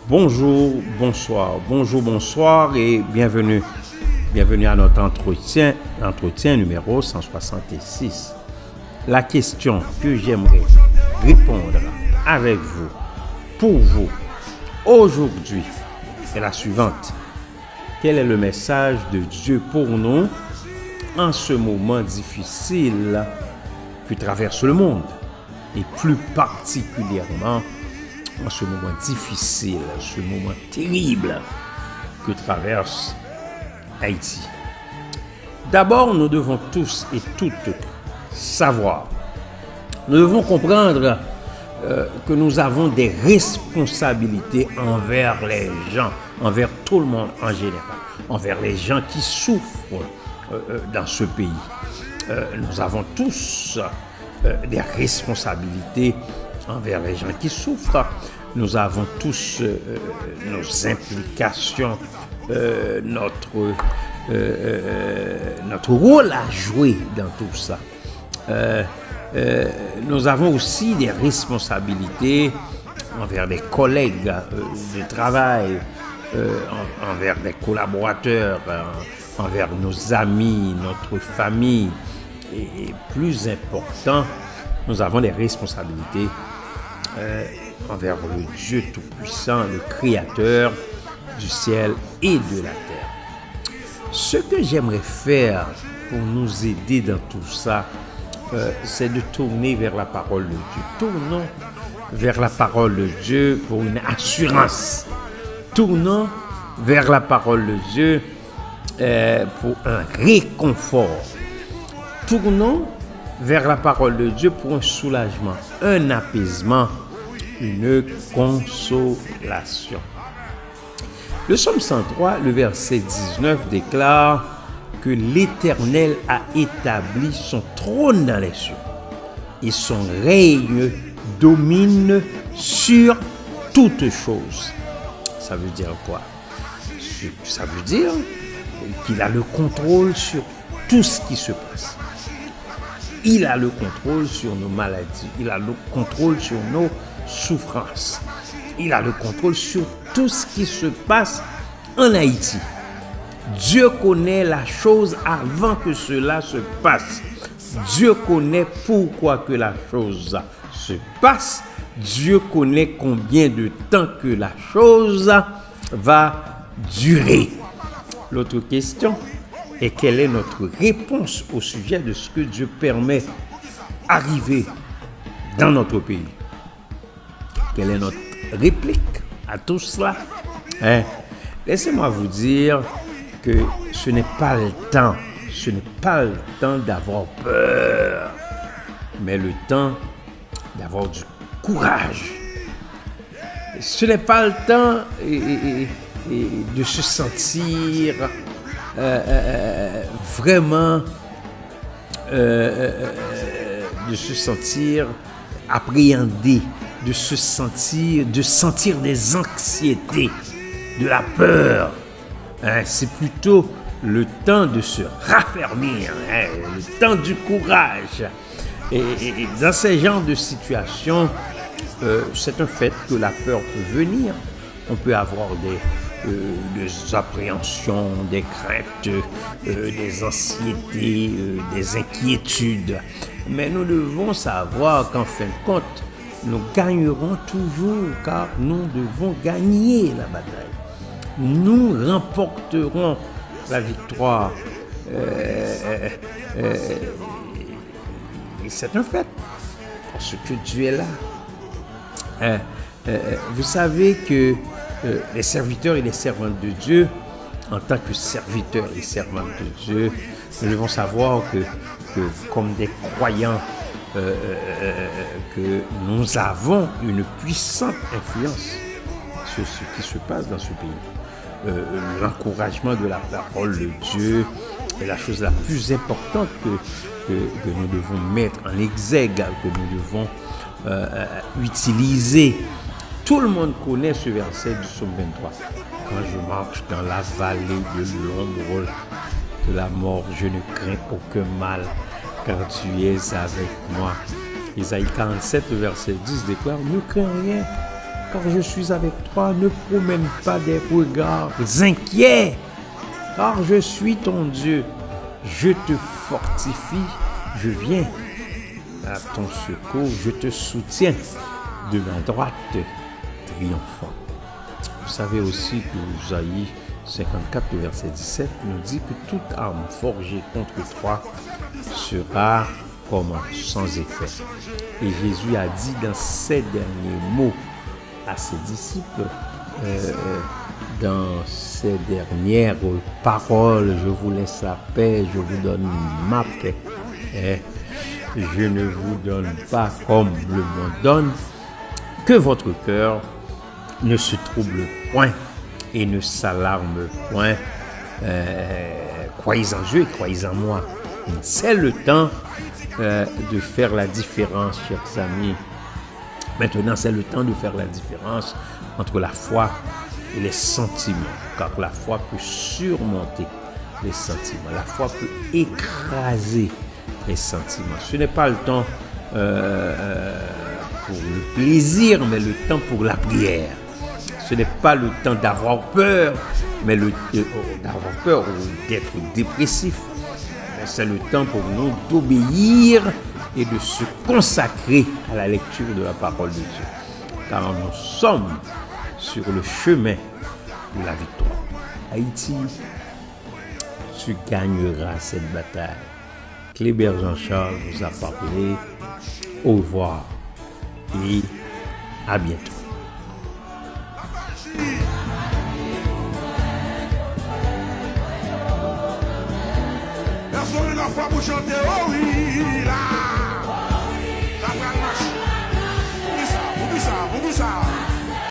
Bonjour, bonsoir et bienvenue. Bienvenue à notre entretien numéro 166. La question que j'aimerais répondre avec vous, pour vous, aujourd'hui, est la suivante. Quel est le message de Dieu pour nous en ce moment difficile que traverse le monde et plus particulièrement en ce moment difficile, ce moment terrible que traverse Haïti. D'abord, nous devons tous et toutes savoir, nous devons comprendre que nous avons des responsabilités envers les gens, envers tout le monde en général, envers les gens qui souffrent dans ce pays. Nous avons tous des responsabilités envers les gens qui souffrent. Nous avons tous nos implications, notre rôle à jouer dans tout ça. Nous avons aussi des responsabilités envers des collègues de travail, envers des collaborateurs, envers nos amis, notre famille. Et plus important, nous avons des responsabilités envers le Dieu Tout-Puissant, le Créateur du ciel et de la terre. Ce que j'aimerais faire pour nous aider dans tout ça, c'est de tourner vers la parole de Dieu. Tournons vers la parole de Dieu pour une assurance. Tournons vers la parole de Dieu pour un réconfort. Tournons vers la parole de Dieu pour un soulagement, un apaisement, une consolation. Le psaume 103, le verset 19 déclare que l'Éternel a établi son trône dans les cieux et son règne domine sur toutes choses. Ça veut dire quoi? Ça veut dire qu'il a le contrôle sur tout ce qui se passe. Il a le contrôle sur nos maladies. Il a le contrôle sur nos souffrances. Il a le contrôle sur tout ce qui se passe en Haïti. Dieu connaît la chose avant que cela se passe. Dieu connaît pourquoi que la chose se passe. Dieu connaît combien de temps que la chose va durer. L'autre question est quelle est notre réponse au sujet de ce que Dieu permet arriver dans notre pays. Quelle est notre réplique à tout cela? Laissez-moi vous dire que ce n'est pas le temps d'avoir peur, mais le temps d'avoir du courage. Ce n'est pas le temps de se sentir vraiment de se sentir appréhendé, de sentir des anxiétés, de la peur. C'est plutôt le temps de se raffermir, le temps du courage. Et dans ce genre de situation, c'est un fait que la peur peut venir. On peut avoir des appréhensions, des craintes, des anxiétés, des inquiétudes. Mais nous devons savoir qu'en fin de compte, nous gagnerons toujours car nous devons gagner la bataille. Nous remporterons la victoire. Et c'est un fait, parce que Dieu est là. Vous savez que les serviteurs et les servantes de Dieu, en tant que serviteurs et servantes de Dieu, nous devons savoir que comme des croyants, que nous avons une puissante influence sur ce qui se passe dans ce pays. L'encouragement de la parole de Dieu est la chose la plus importante que nous devons mettre en exergue, que nous devons utiliser. Tout le monde connaît ce verset du psaume 23. Quand je marche dans la vallée de l'ombre de la mort, je ne crains aucun mal, car tu es avec moi. Isaïe 47, verset 10 déclare, ne crains rien, car je suis avec toi. Ne promène pas des regards inquiets, car je suis ton Dieu. Je te fortifie, je viens à ton secours, je te soutiens de ma droite triomphante. Vous savez aussi que Isaïe 54, verset 17 nous dit que toute arme forgée contre toi sera comme sans effet. Et Jésus a dit dans ces derniers mots à ses disciples, dans ces dernières paroles, je vous laisse la paix, je vous donne ma paix. Je ne vous donne pas comme le monde donne, que votre cœur ne se trouble point et ne s'alarme point. Croyez en Dieu et croyez en moi. C'est le temps de faire la différence, chers amis. Maintenant, c'est le temps de faire la différence entre la foi et les sentiments, car la foi peut surmonter les sentiments. La foi peut écraser les sentiments. Ce n'est pas le temps pour le plaisir, mais le temps pour la prière. Ce n'est pas le temps d'avoir peur, mais d'avoir peur ou d'être dépressif. Mais c'est le temps pour nous d'obéir et de se consacrer à la lecture de la parole de Dieu. Car nous sommes sur le chemin de la victoire. Haïti, tu gagneras cette bataille. Clébert Jean-Charles vous a parlé. Au revoir et à bientôt. La foi pour chanter, oh oui, là.